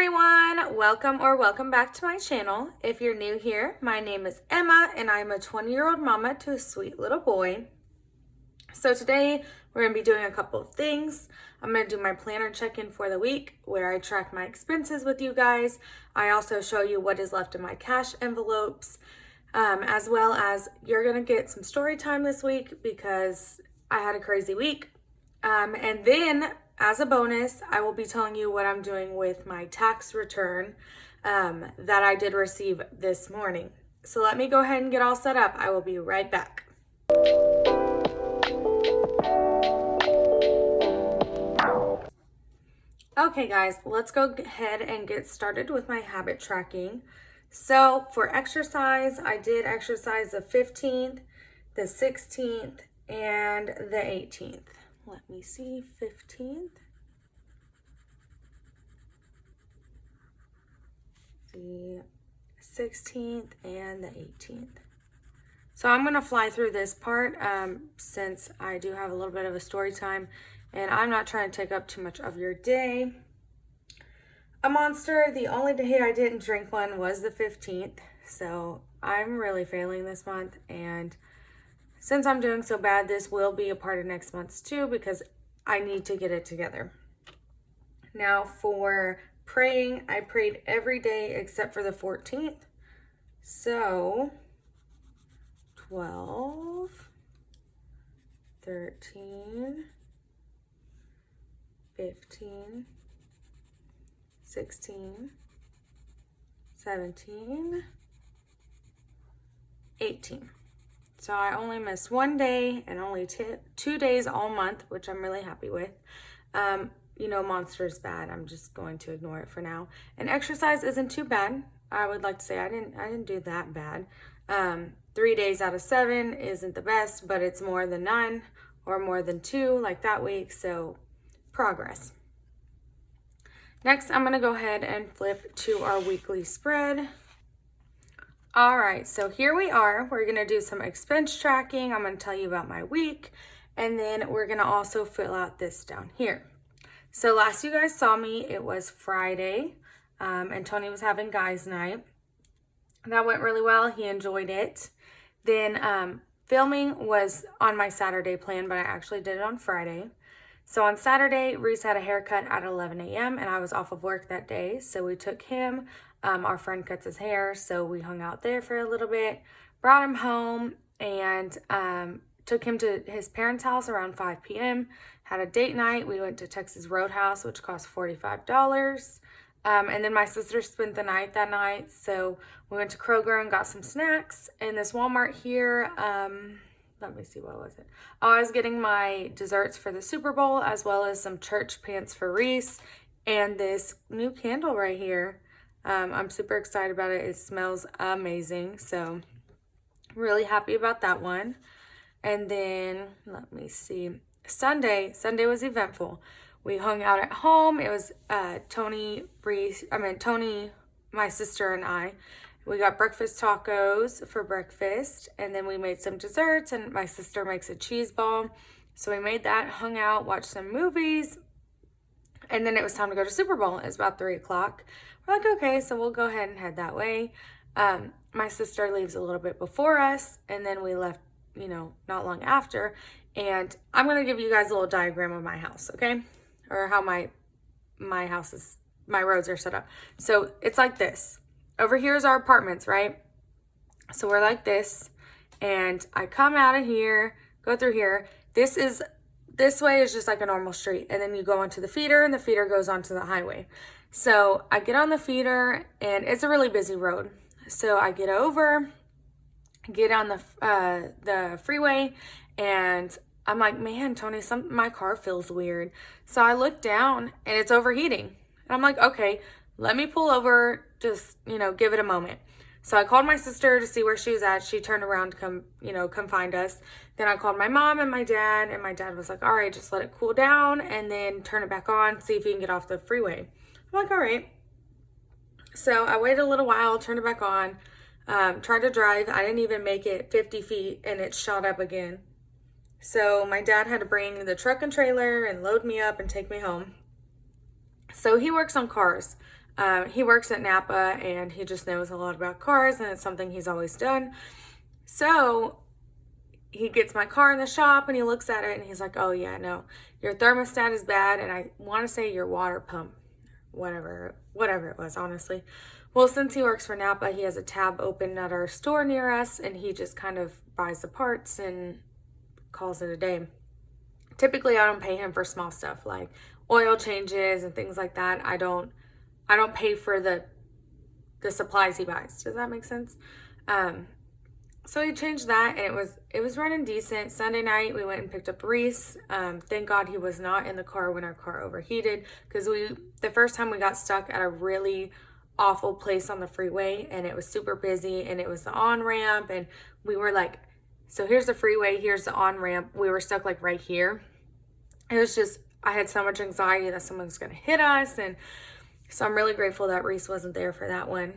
everyone, welcome back to my channel. If you're new here, my name is Emma and I'm a 20-year-old mama to a sweet little boy. So today we're going to be doing a couple of things. I'm going to do my planner check-in for the week where I track my expenses with you guys. I also show you what is left in my cash envelopes, as well as you're going to get some story time this week because I had a crazy week. And then as a bonus, I will be telling you what I'm doing with my tax return that I did receive this morning. So let me go ahead and get all set up. I will be right back. Okay guys, let's go ahead and get started with my habit tracking. So for exercise, I did exercise the 15th, the 16th, and the 18th. Let me see, 15th, the 16th, and the 18th. So I'm going to fly through this part since I do have a little bit of a story time and I'm not trying to take up too much of your day. A monster, the only day I didn't drink one was the 15th. So I'm really failing this month, and since I'm doing so bad, this will be a part of next month's too because I need to get it together. Now for praying, I prayed every day except for the 14th. So 12, 13, 15, 16, 17, 18. So I only missed one day and only 2 days all month, which I'm really happy with. You know, monster's bad. I'm just going to ignore it for now. And exercise isn't too bad. I would like to say I didn't do that bad. 3 days out of 7 isn't the best, but it's more than 9 or more than 2 like that week. So progress. Next, I'm going to go ahead and flip to our weekly spread. All right, so here we are. We're going to do some expense tracking. I'm going to tell you about my week, and then we're going to also fill out this down here. So last you guys saw me, it was Friday, and Tony was having guys' night. That went really well. He enjoyed it. Then filming was on my Saturday plan, but I actually did it on Friday. So on Saturday, Reese had a haircut at 11 a.m. and I was off of work that day. So we took him. Our friend cuts his hair, so we hung out there for a little bit, brought him home, and took him to his parents' house around 5 p.m., had a date night. We went to Texas Roadhouse, which cost $45. And then my sister spent the night that night, so we went to Kroger and got some snacks. In this Walmart here, let me see, what was it? Oh, I was getting my desserts for the Super Bowl, as well as some church pants for Reese, and this new candle right here. I'm super excited about it. It smells amazing, so really happy about that one. And then, let me see, Sunday was eventful. We hung out at home. It was Tony, my sister, and I. We got breakfast tacos for breakfast, and then we made some desserts, and my sister makes a cheese ball. So we made that, hung out, watched some movies, and then it was time to go to Super Bowl. It was about 3 o'clock. We're like, okay, so we'll go ahead and head that way. My sister leaves a little bit before us, and then we left, not long after. And I'm going to give you guys a little diagram of my house, okay? Or how my roads are set up. So it's like this. Over here is our apartments, right? So we're like this, and I come out of here, go through here. This way is just like a normal street, and then you go onto the feeder, and the feeder goes onto the highway. So I get on the feeder, and it's a really busy road. So I get over, get on the freeway, and I'm like, man, Tony, my car feels weird. So I look down, and it's overheating. And I'm like, okay, let me pull over, just, give it a moment. So I called my sister to see where she was at. She turned around to come find us. Then I called my mom and my dad was like, all right, just let it cool down and then turn it back on, see if you can get off the freeway. I'm like, all right. So I waited a little while, turned it back on, tried to drive. I didn't even make it 50 feet and it shot up again. So my dad had to bring the truck and trailer and load me up and take me home. So he works on cars. He works at Napa and he just knows a lot about cars and it's something he's always done. So he gets my car in the shop and he looks at it and he's like, oh yeah, no, your thermostat is bad and I want to say your water pump, whatever it was, honestly. Well, since he works for Napa, he has a tab open at our store near us and he just kind of buys the parts and calls it a day. Typically, I don't pay him for small stuff like oil changes and things like that. I don't pay for the supplies he buys. Does that make sense? So he changed that and it was running decent. Sunday night we went and picked up Reese. Thank God he was not in the car when our car overheated, because the first time we got stuck at a really awful place on the freeway and it was super busy and it was the on-ramp and we were like, so here's the freeway, here's the on-ramp. We were stuck like right here. It was just, I had so much anxiety that someone was going to hit us, and so I'm really grateful that Reese wasn't there for that one.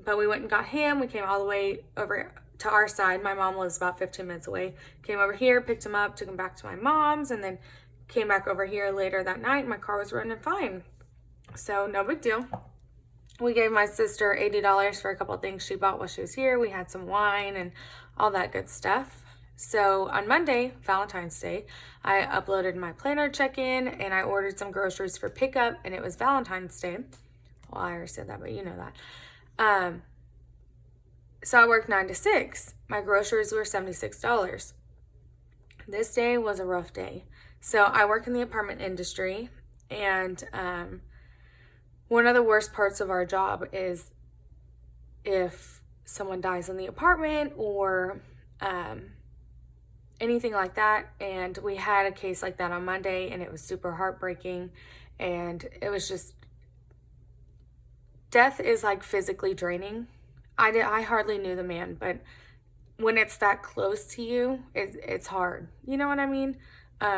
But we went and got him. We came all the way over to our side. My mom lives about 15 minutes away. Came over here, picked him up, took him back to my mom's, and then came back over here later that night. My car was running fine. So no big deal. We gave my sister $80 for a couple of things she bought while she was here. We had some wine and all that good stuff. So on Monday, Valentine's Day, I uploaded my planner check-in and I ordered some groceries for pickup, and it was Valentine's Day. Well, I already said that, but you know that. So I worked 9 to 6. My groceries were $76. This day was a rough day. So I work in the apartment industry, and one of the worst parts of our job is if someone dies in the apartment or anything like that. And we had a case like that on Monday, and it was super heartbreaking. And it was just, death is like physically draining. I hardly knew the man, but when it's that close to you, it's hard. You know what I mean?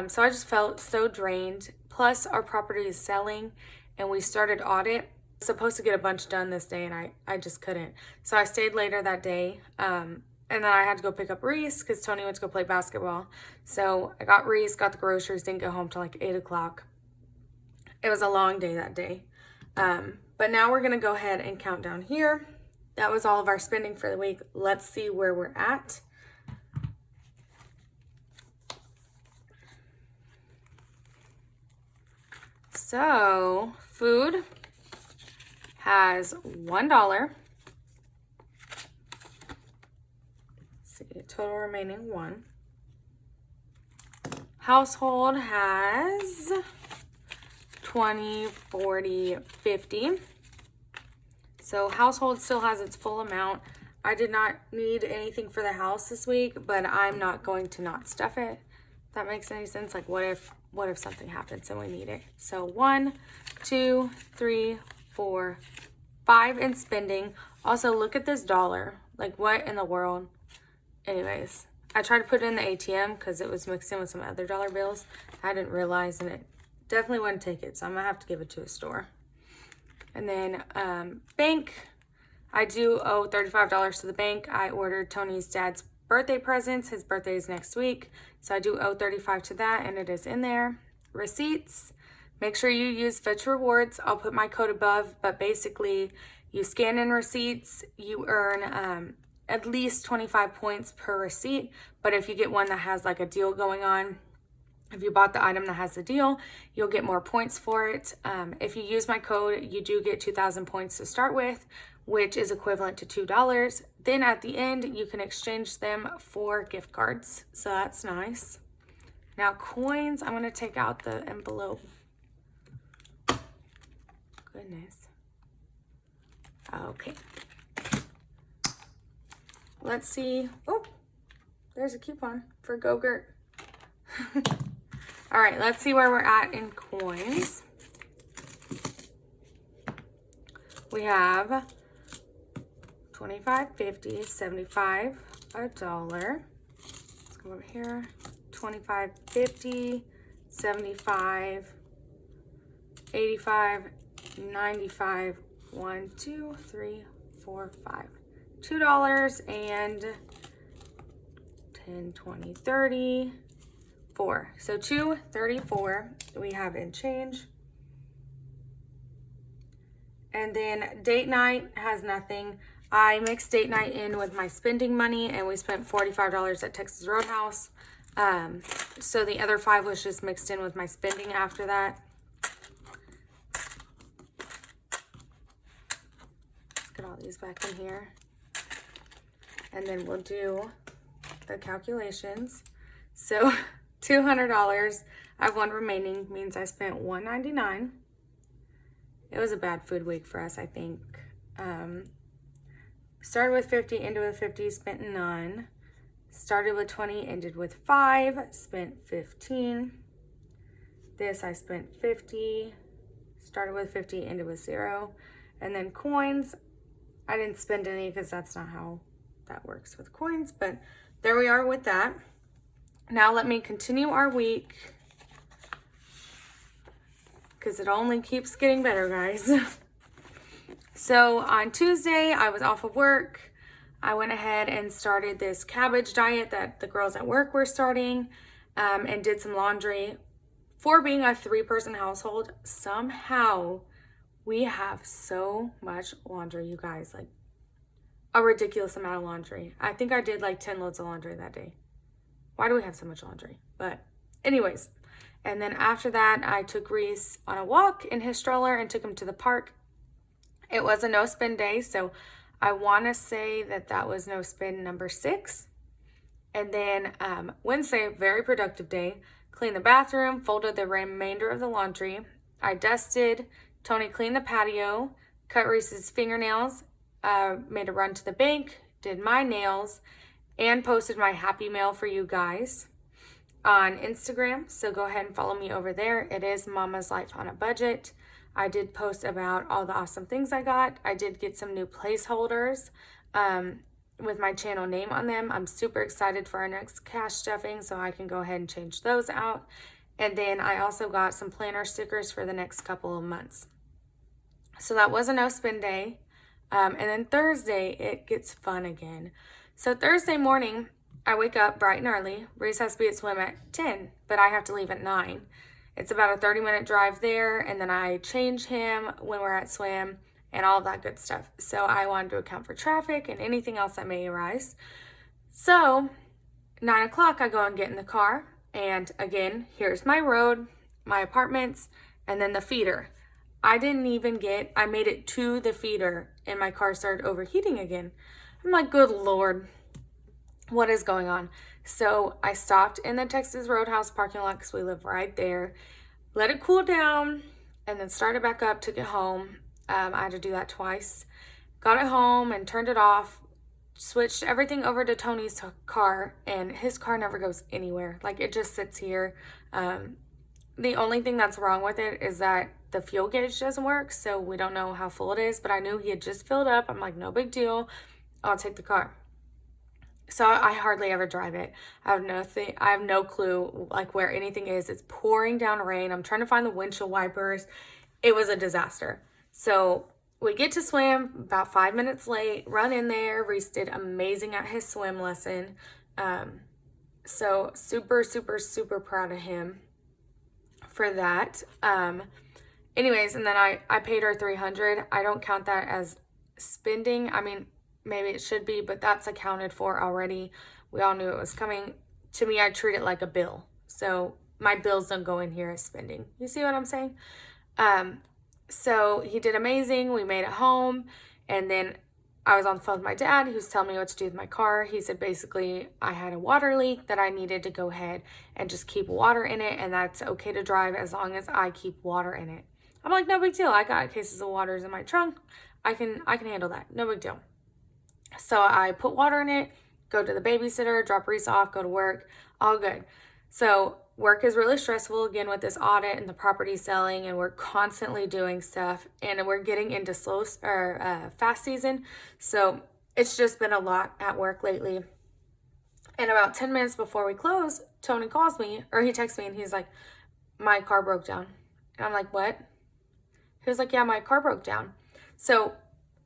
So I just felt so drained. Plus, our property is selling, and we started audit. I was supposed to get a bunch done this day, and I just couldn't. So I stayed later that day, and then I had to go pick up Reese because Tony went to go play basketball. So I got Reese, got the groceries, didn't get home till like 8 o'clock. It was a long day that day. But now we're going to go ahead and count down here. That was all of our spending for the week. Let's see where we're at. So, food has $1. Let's see, total remaining 1. Household has 20, 40, 50. So household still has its full amount. I did not need anything for the house this week, but I'm not going to not stuff it. If that makes any sense. Like what if something happens and we need it? So 1, 2, 3, 4, 5 in spending. Also, look at this dollar. Like what in the world? Anyways, I tried to put it in the ATM because it was mixed in with some other dollar bills. I didn't realize, and it definitely wouldn't take it. So I'm gonna have to give it to a store. And then bank, I do owe $35 to the bank. I ordered Tony's dad's birthday presents. His birthday is next week. So I do owe $35 to that, and it is in there. Receipts, make sure you use Fetch Rewards. I'll put my code above, but basically you scan in receipts, you earn at least 25 points per receipt. But if you get one that has like a deal going on, if you bought the item that has the deal, you'll get more points for it. If you use my code, you do get 2,000 points to start with, which is equivalent to $2. Then at the end, you can exchange them for gift cards. So that's nice. Now coins, I'm going to take out the envelope. Goodness. Okay. Let's see. Oh, there's a coupon for Go-Gurt. All right, let's see where we're at in coins. We have 25, 50, 75, $1. Let's go over here. 25, 50, 75, 85, 95, 1, 2, 3, 4, 5. $2 and 10, 20, 30. 4. So $2.34 we have in change. And then date night has nothing. I mixed date night in with my spending money, and we spent $45 at Texas Roadhouse. So the other $5 was just mixed in with my spending after that. Let's get all these back in here. And then we'll do the calculations. So $200. I have one remaining, means I spent $199. It was a bad food week for us, I think. Started with 50, ended with 50, spent none. Started with 20, ended with 5, spent 15. This I spent 50. Started with 50, ended with 0. And then coins, I didn't spend any because that's not how that works with coins. But there we are with that. Now let me continue our week, because it only keeps getting better, guys. So on Tuesday, I was off of work. I went ahead and started this cabbage diet that the girls at work were starting, and did some laundry. For being a 3-person household, somehow we have so much laundry, you guys. Like, a ridiculous amount of laundry. I think I did like 10 loads of laundry that day. Why do we have so much laundry? But anyways, and then after that, I took Reese on a walk in his stroller and took him to the park. It was a no spend day, so I want to say that that was no spend number 6. And then Wednesday, very productive day. Cleaned the bathroom, folded the remainder of the laundry. I dusted. Tony cleaned the patio, cut Reese's fingernails, made a run to the bank, did my nails, and posted my happy mail for you guys on Instagram. So go ahead and follow me over there. It is Mama's Life on a Budget. I did post about all the awesome things I got. I did get some new placeholders with my channel name on them. I'm super excited for our next cash stuffing, so I can go ahead and change those out. And then I also got some planner stickers for the next couple of months. So that was a no spend day. And then Thursday, it gets fun again. So Thursday morning, I wake up bright and early. Reese has to be at swim at 10, but I have to leave at 9. It's about a 30-minute drive there, and then I change him when we're at swim and all of that good stuff. So I wanted to account for traffic and anything else that may arise. So 9 o'clock, I go and get in the car. And again, here's my road, my apartments, and then the feeder. I made it to the feeder, and my car started overheating again. I'm like, good Lord, what is going on? So I stopped in the Texas Roadhouse parking lot because we live right there. Let it cool down and then started back up, took it home. I had to do that twice. Got it home and turned it off. Switched everything over to Tony's car, and his car never goes anywhere. Like, it just sits here. The only thing that's wrong with it is that the fuel gauge doesn't work, so we don't know how full it is. But I knew he had just filled up. I'm like, no big deal. I'll take the car. So I hardly ever drive it. I have no clue like where anything is. It's pouring down rain. I'm trying to find the windshield wipers. It was a disaster. So we get to swim about 5 minutes late, run in there. Reese did amazing at his swim lesson. So super, super, super proud of him for that. Anyways, and then I paid her $300. I don't count that as spending. I mean, maybe it should be, but that's accounted for already. We all knew it was coming. To me, I treat it like a bill. So my bills don't go in here as spending. You see what I'm saying? So he did amazing. We made it home. And then I was on the phone with my dad, who's telling me what to do with my car. He said basically I had a water leak that I needed to go ahead and just keep water in it. And that's okay to drive as long as I keep water in it. I'm like, no big deal. I got cases of waters in my trunk. I can handle that. No big deal. So I put water in it, go to the babysitter, drop Reese off, go to work, all good. So work is really stressful again with this audit and the property selling, and we're constantly doing stuff, and we're getting into fast season. So it's just been a lot at work lately. And about 10 minutes before we close, Tony calls me, or he texts me, and he's like, my car broke down. And I'm like, what? He was like, yeah, my car broke down. So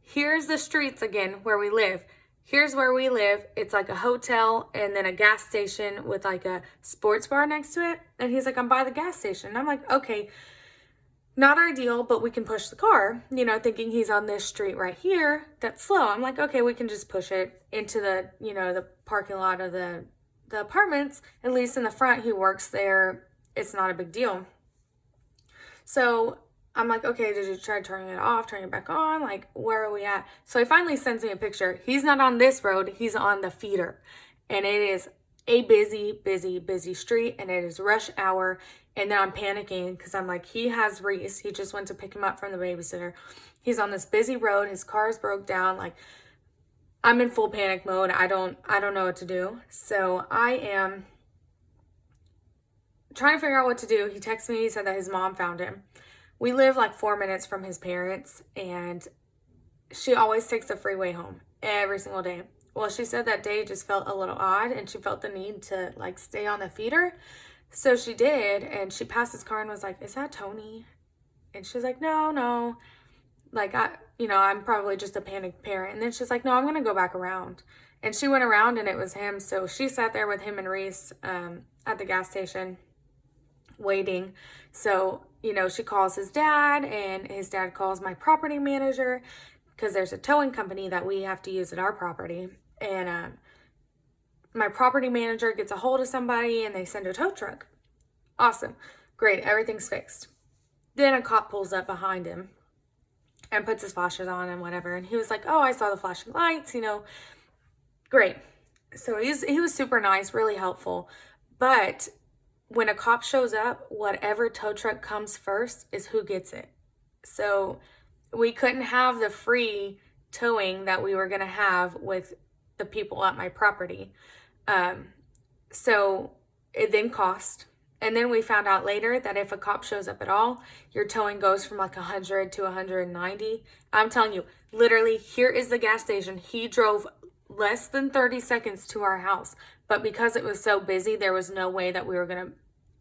here's the streets again where we live. Here's where we live. It's like a hotel and then a gas station with like a sports bar next to it. And he's like, I'm by the gas station. And I'm like, okay, Not ideal, but we can push the car, you know, thinking he's on this street right here that's slow. I'm like, okay, we can just push it into the, you know, the parking lot of the apartments. At least in the front, he works there. It's not a big deal. So I'm like, okay, did you try turning it off, turning it back on? Like, where are we at? So he finally sends me a picture. He's not on this road. He's on the feeder. And it is a busy street. And it is rush hour. And then I'm panicking because I'm like, he has Reese. He just went to pick him up from the babysitter. He's on this busy road. His car is broke down. Like, I'm in full panic mode. I don't know what to do. So I am trying to figure out what to do. He texted me. He said that his mom found him. We live like 4 minutes from his parents, and she always takes the freeway home every single day. Well, she said that day just felt a little odd, and she felt the need to like stay on the feeder. So she did, and she passed his car and was like, "Is that Tony?" And she's like, No. Like, I'm probably just a panicked parent. And then she's like, "No, I'm going to go back around." And she went around, and it was him. So she sat there with him and Reese at the gas station waiting. So, you know, she calls his dad, and his dad calls my property manager because there's a towing company that we have to use at our property. And my property manager gets a hold of somebody, and they send a tow truck. Awesome. Great. Everything's fixed. Then a cop pulls up behind him and puts his flashers on and whatever. And he was like, "Oh, I saw the flashing lights, you know." Great. So he was super nice, really helpful. But when a cop shows up, whatever tow truck comes first is who gets it. So we couldn't have the free towing that we were going to have with the people at my property. So it then cost. And then we found out later that if a cop shows up at all, your towing goes from like 100 to 190. I'm telling you, literally, here is the gas station. He drove less than 30 seconds to our house. But because it was so busy, there was no way that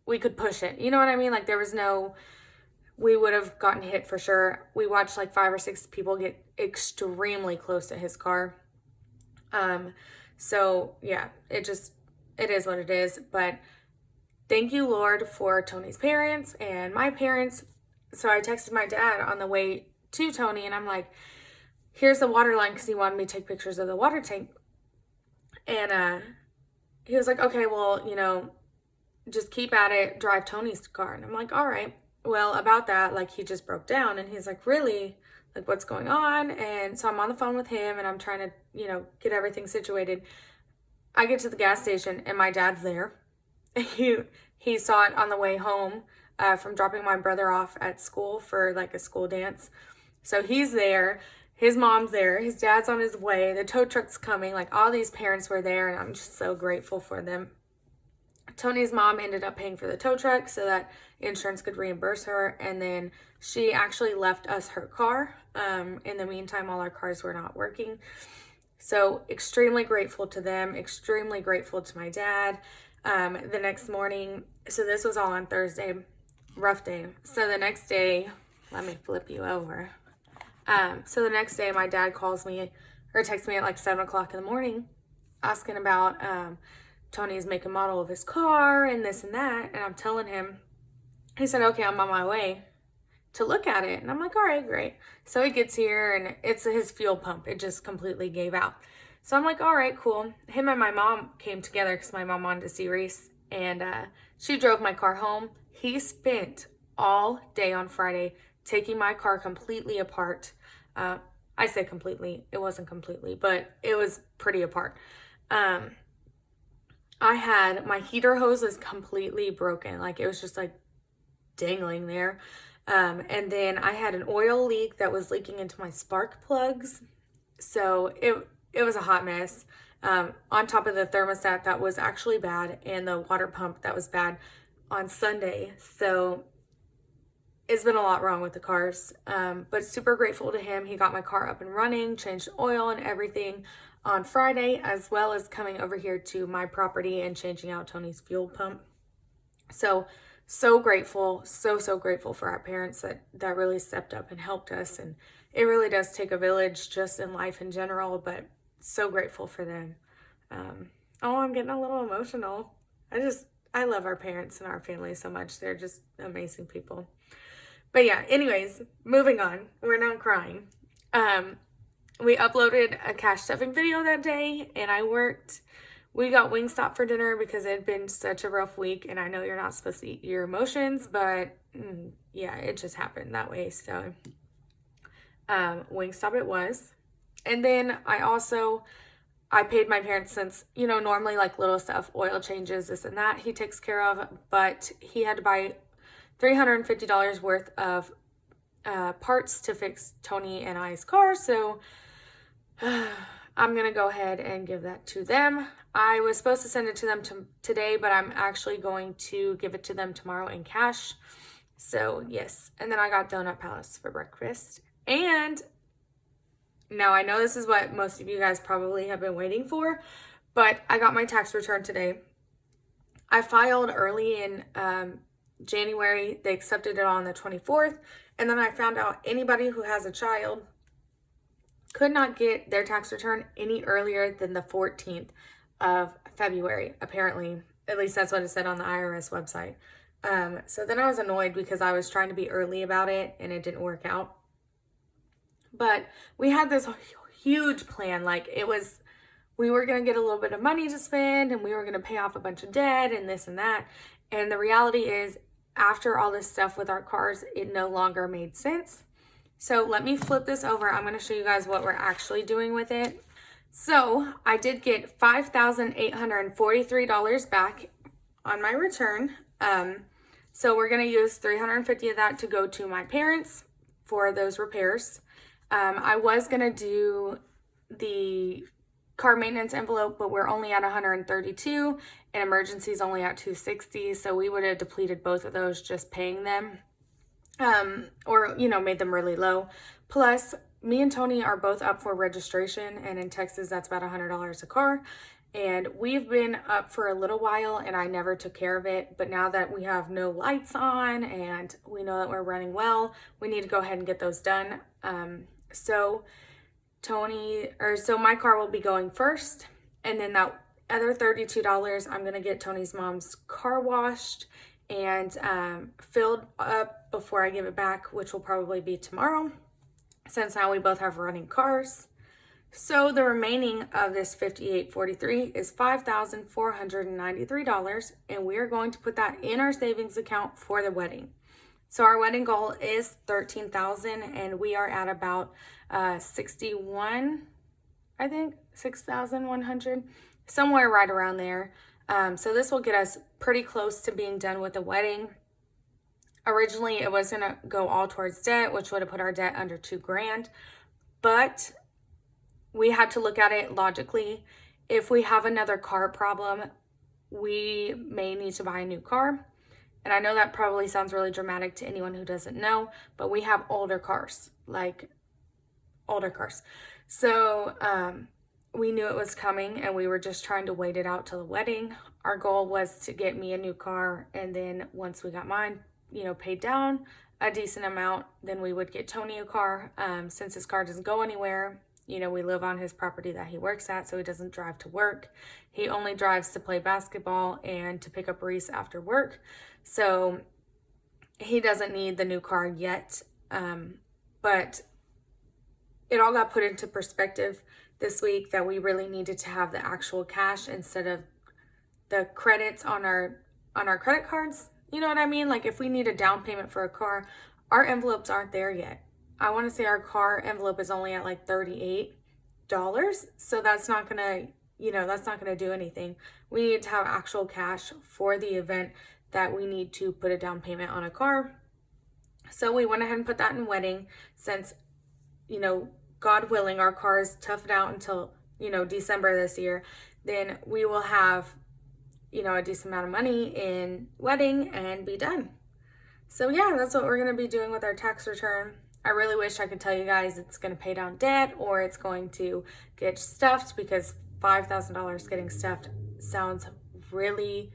we could push it. You know what I mean? Like, we would have gotten hit for sure. We watched like 5 or 6 people get extremely close to his car. So yeah, it is what it is. But thank you, Lord, for Tony's parents and my parents. So I texted my dad on the way to Tony, and I'm like, "Here's the water line," because he wanted me to take pictures of the water tank. And he was like, "Okay, well, you know, just keep at it, drive Tony's car." And I'm like, "All right." Well, about that, like, he just broke down, and he's like, "Really? Like, what's going on?" And so I'm on the phone with him, and I'm trying to, you know, get everything situated. I get to the gas station, and my dad's there. He saw it on the way home from dropping my brother off at school for like a school dance. So he's there. His mom's there. His dad's on his way. The tow truck's coming. Like, all these parents were there, and I'm just so grateful for them. Tony's mom ended up paying for the tow truck so that insurance could reimburse her. And then she actually left us her car in the meantime while our cars were not working. So extremely grateful to them. Extremely grateful to my dad. The next morning, so this was all on Thursday. Rough day. So the next day, let me flip you over. So the next day, my dad calls me or texts me at like 7 o'clock in the morning asking about Tony's make and model of his car and this and that. And I'm telling him, he said, "Okay, I'm on my way to look at it." And I'm like, "All right, great." So he gets here, and it's his fuel pump. It just completely gave out. So I'm like, "All right, cool." Him and my mom came together because my mom wanted to see Reese. And she drove my car home. He spent all day on Friday taking my car completely apart. I say completely. It wasn't completely, but it was pretty apart. I had my heater hose was completely broken. Like, it was just like dangling there. And then I had an oil leak that was leaking into my spark plugs. So it was a hot mess. On top of the thermostat that was actually bad, and the water pump that was bad on Sunday. So it's been a lot wrong with the cars. But super grateful to him. He got my car up and running, changed oil and everything on Friday, as well as coming over here to my property and changing out Tony's fuel pump. So grateful, so grateful for our parents that really stepped up and helped us. And it really does take a village just in life in general, but so grateful for them. I'm getting a little emotional. I love our parents and our family so much. They're just amazing people. But yeah, anyways, moving on. We're now crying. We uploaded a cash stuffing video that day, and I worked. We got Wingstop for dinner because it had been such a rough week, and I know you're not supposed to eat your emotions, but yeah, it just happened that way. So Wingstop it was. And then I paid my parents, since, normally like little stuff, oil changes, this and that, he takes care of, but he had to buy $350 worth of parts to fix Tony and I's car. So I'm going to go ahead and give that to them. I was supposed to send it to them today, but I'm actually going to give it to them tomorrow in cash. So yes. And then I got Donut Palace for breakfast. And now I know this is what most of you guys probably have been waiting for, but I got my tax return today. I filed early in January. They accepted it on the 24th. And then I found out anybody who has a child could not get their tax return any earlier than the 14th of February, apparently. At least that's what it said on the IRS website. So then I was annoyed because I was trying to be early about it and it didn't work out. But we had this huge plan. Like, we were going to get a little bit of money to spend, and we were going to pay off a bunch of debt and this and that. And the reality is, after all this stuff with our cars, it no longer made sense. So let me flip this over. I'm going to show you guys what we're actually doing with it. So I did get $5,843 back on my return. So we're going to use $350 of that to go to my parents for those repairs. I was going to do the car maintenance envelope, but we're only at 132 and emergency's only at 260. So we would have depleted both of those just paying them, or, made them really low. Plus, me and Tony are both up for registration, and in Texas, that's about $100 a car. And we've been up for a little while, and I never took care of it. But now that we have no lights on and we know that we're running well, we need to go ahead and get those done. So my car will be going first, and then that other $32, I'm going to get Tony's mom's car washed and filled up before I give it back, which will probably be tomorrow, since now we both have running cars. So the remaining of this $5,843 is $5,493, and we are going to put that in our savings account for the wedding. So our wedding goal is $13,000, and we are at about 6,100, somewhere right around there. So this will get us pretty close to being done with the wedding. Originally, it was going to go all towards debt, which would have put our debt under $2,000, but we had to look at it logically. If we have another car problem, we may need to buy a new car. And I know that probably sounds really dramatic to anyone who doesn't know, but we have older cars. So we knew it was coming, and we were just trying to wait it out till the wedding. Our goal was to get me a new car, and then once we got mine, paid down a decent amount, then we would get Tony a car. Since his car doesn't go anywhere, we live on his property that he works at, so he doesn't drive to work. He only drives to play basketball and to pick up Reese after work. So he doesn't need the new car yet. But it all got put into perspective this week that we really needed to have the actual cash instead of the credits on our credit cards. You know what I mean? Like, if we need a down payment for a car, our envelopes aren't there yet. I want to say our car envelope is only at like $38. So that's not going to do anything. We need to have actual cash for the event that we need to put a down payment on a car. So we went ahead and put that in wedding, since, God willing, our car is toughed out until, December this year. Then we will have, a decent amount of money in wedding and be done. So yeah, that's what we're going to be doing with our tax return. I really wish I could tell you guys it's going to pay down debt or it's going to get stuffed, because $5,000 getting stuffed sounds really,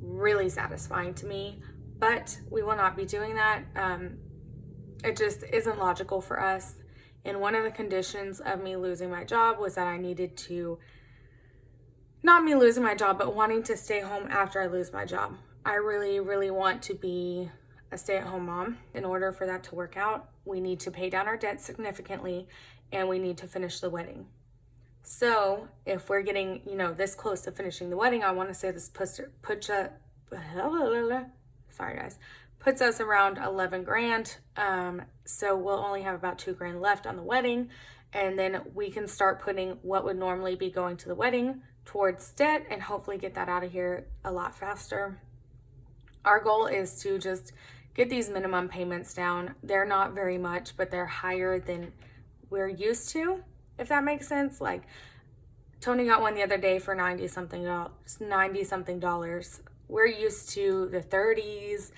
really satisfying to me. But we will not be doing that. It just isn't logical for us. And one of the conditions of me losing my job was that I needed to, not me losing my job, but wanting to stay home after I lose my job. I really, really want to be a stay-at-home mom. In order for that to work out, we need to pay down our debt significantly and we need to finish the wedding. So if we're getting, this close to finishing the wedding, I want to say this puts us around 11 grand. So we'll only have about 2 grand left on the wedding. And then we can start putting what would normally be going to the wedding towards debt and hopefully get that out of here a lot faster. Our goal is to just get these minimum payments down. They're not very much, but they're higher than we're used to, if that makes sense. Like Tony got one the other day for $90 something dollars. We're used to the 30s,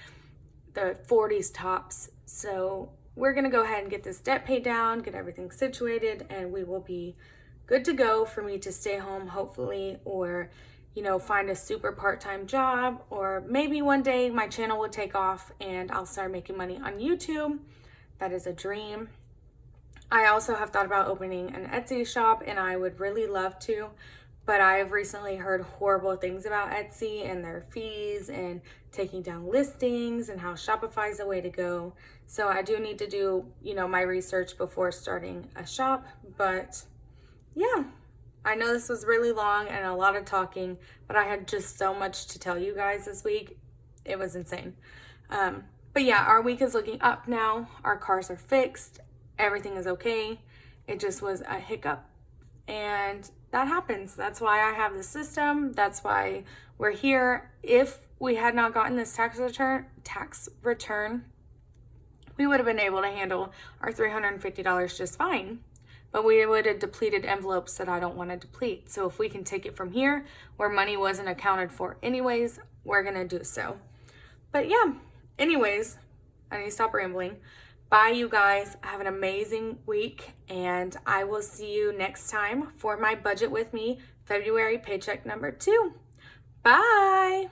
the 40s tops. So we're going to go ahead and get this debt paid down, get everything situated, and we will be good to go for me to stay home, hopefully, or, find a super part-time job, or maybe one day my channel will take off and I'll start making money on YouTube. That is a dream. I also have thought about opening an Etsy shop, and I would really love to, but I've recently heard horrible things about Etsy and their fees and taking down listings and how Shopify is the way to go. So I do need to do, my research before starting a shop. But yeah, I know this was really long and a lot of talking, but I had just so much to tell you guys this week. It was insane. But yeah, our week is looking up now. Our cars are fixed. Everything is okay. It just was a hiccup. And that happens. That's why I have the system. That's why we're here. If we had not gotten this tax return, we would have been able to handle our $350 just fine. But we would have depleted envelopes that I don't want to deplete. So if we can take it from here, where money wasn't accounted for anyways, we're going to do so. But yeah, anyways, I need to stop rambling. Bye, you guys. Have an amazing week, and I will see you next time for my Budget With Me February paycheck number 2. Bye.